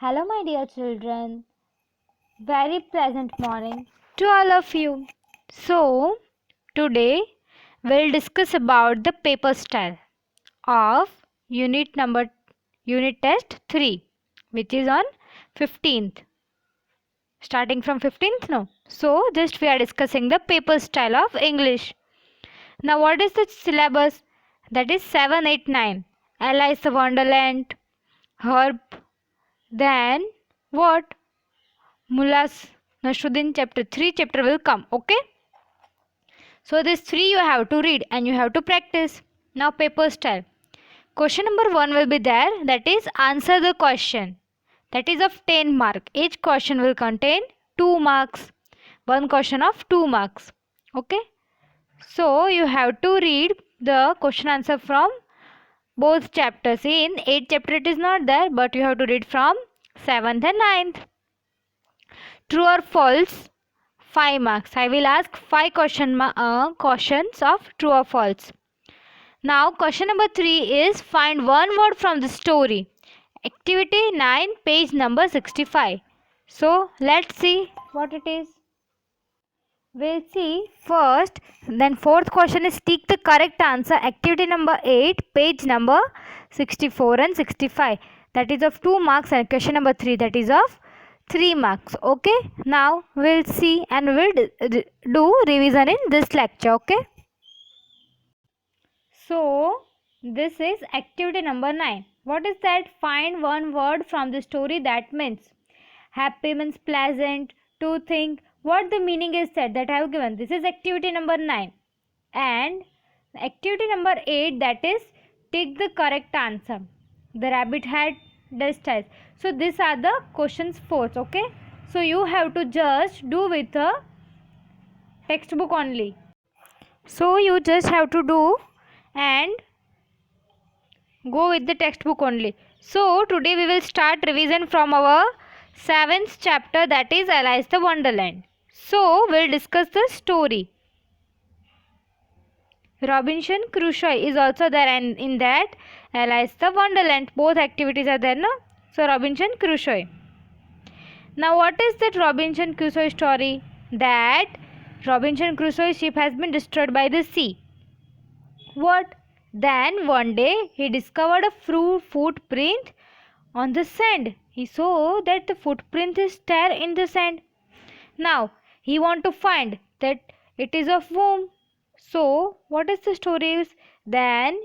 Hello, my dear children. Very pleasant morning to all of you. So, today we'll discuss about the paper style of unit test 3, which is on 15th. Starting from 15th, no. So, just we are discussing the paper style of English. Now, what is the syllabus? That is 7, 8, 9. Alice in Wonderland, Herb. Then what? Mullah's Nasruddin chapter 3 chapter will come. Okay. So this 3 you have to read and you have to practice. Now paper style. Question number 1 will be there. That is answer the question. That is of 10 mark. Each question will contain 2 marks. One question of 2 marks. Okay. So you have to read the question answer from both chapters. In 8th chapter it is not there, but you have to read from 7th and 9th. True or false? 5 marks. I will ask 5 questions of true or false. Now question number 3 is find one word from the story. Activity 9, page number 65. So let's see what it is. We'll see first. Then fourth question is tick the correct answer. Activity number 8, page number 64 and 65. That is of 2 marks, and question number 3, that is of 3 marks. Okay. Now we'll see and we'll do revision in this lecture. Okay. So this is activity number 9. What is that? Find one word from the story that means. Happy means pleasant. To think. What the meaning is that I have given. This is activity number 9. And activity number 8, that is tick the correct answer. The rabbit had dust eyes. So these are the questions 4. Okay. So you have to just do with a textbook only. So you just have to do and go with the textbook only. So today we will start revision from our 7th chapter, that is Alice in Wonderland. So we'll discuss the story. Robinson Crusoe is also there, and in that Alice in Wonderland. Both activities are there, no? So Robinson Crusoe. Now what is that Robinson Crusoe story? That Robinson Crusoe's ship has been destroyed by the sea. What? Then one day he discovered a footprint on the sand. He saw that the footprint is there in the sand. Now he want to find that it is of whom. So what is the story is? Then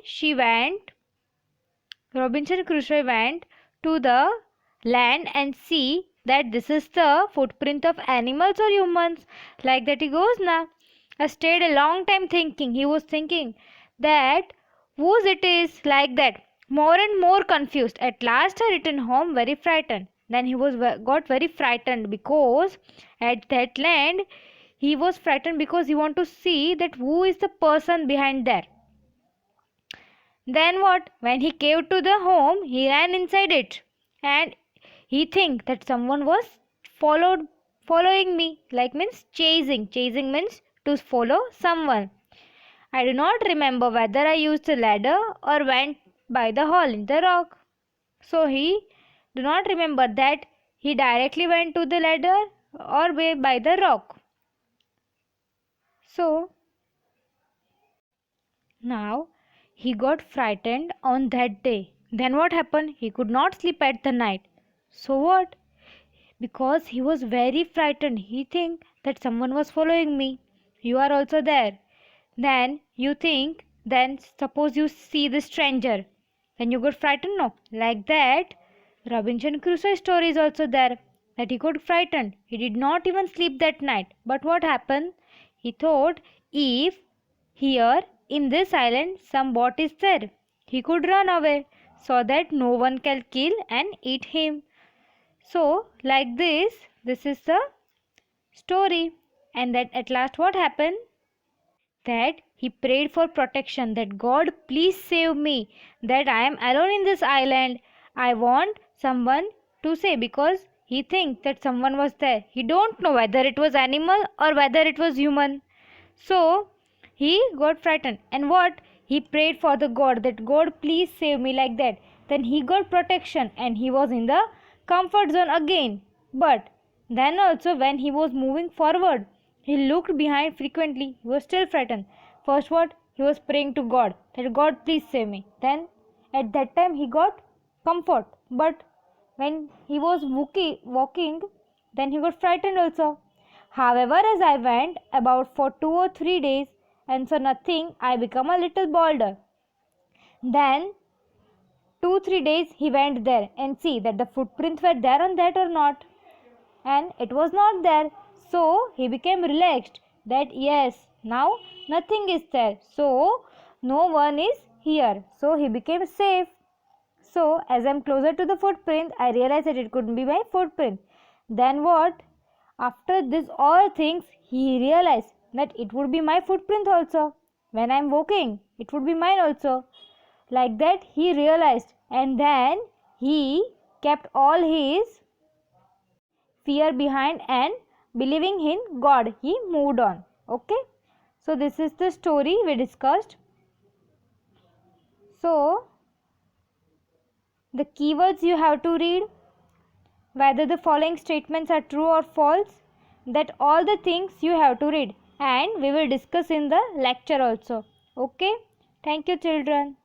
Robinson Crusoe went to the land and see that this is the footprint of animals or humans. Like that he goes now. I stayed a long time thinking. He was thinking that whose it is, like that. More and more confused. At last I returned home very frightened. Then he got very frightened because at that land he was frightened because he want to see that who is the person behind there. Then what? When he came to the home, he ran inside it and he think that someone was following me, like means chasing. Chasing means to follow someone. I do not remember whether I used a ladder or went by the hole in the rock. So he do not remember that he directly went to the ladder or by the rock. So now he got frightened on that day. Then what happened? He could not sleep at the night. So what? Because he was very frightened. He think that someone was following me. You are also there. Then you think, then suppose you see the stranger. Then you got frightened, no? Like that, Robinson Crusoe story is also there. That he got frightened. He did not even sleep that night. But what happened? He thought, if here in this island some boat is there, he could run away so that no one can kill and eat him. So like this is the story. And that at last what happened? That he prayed for protection, that God please save me, that I am alone in this island. I want someone to save, because he thinks that someone was there. He don't know whether it was animal or whether it was human. So he got frightened, and what? He prayed for the God, that God please save me, like that. Then he got protection and he was in the comfort zone again. But then also when he was moving forward, he looked behind frequently. He was still frightened. First what? He was praying to God that God please save me. Then at that time he got comfort. But when he was walking, then he got frightened also. However, as I went about for 2 or 3 days and saw nothing, I became a little bolder. Then 2 3 days he went there and see that the footprints were there on that or not, and it was not there. So he became relaxed that yes, now nothing is there, so no one is here, so he became safe. So as I'm closer to the footprint, I realized that it couldn't be my footprint. Then what? After this all things, he realized that it would be my footprint also. When I'm walking, it would be mine also. Like that he realized, and then he kept all his fear behind and believing in God, he moved on. Okay, so this is the story we discussed. So the keywords you have to read, whether the following statements are true or false, that all the things you have to read, and we will discuss in the lecture also. Okay, thank you children.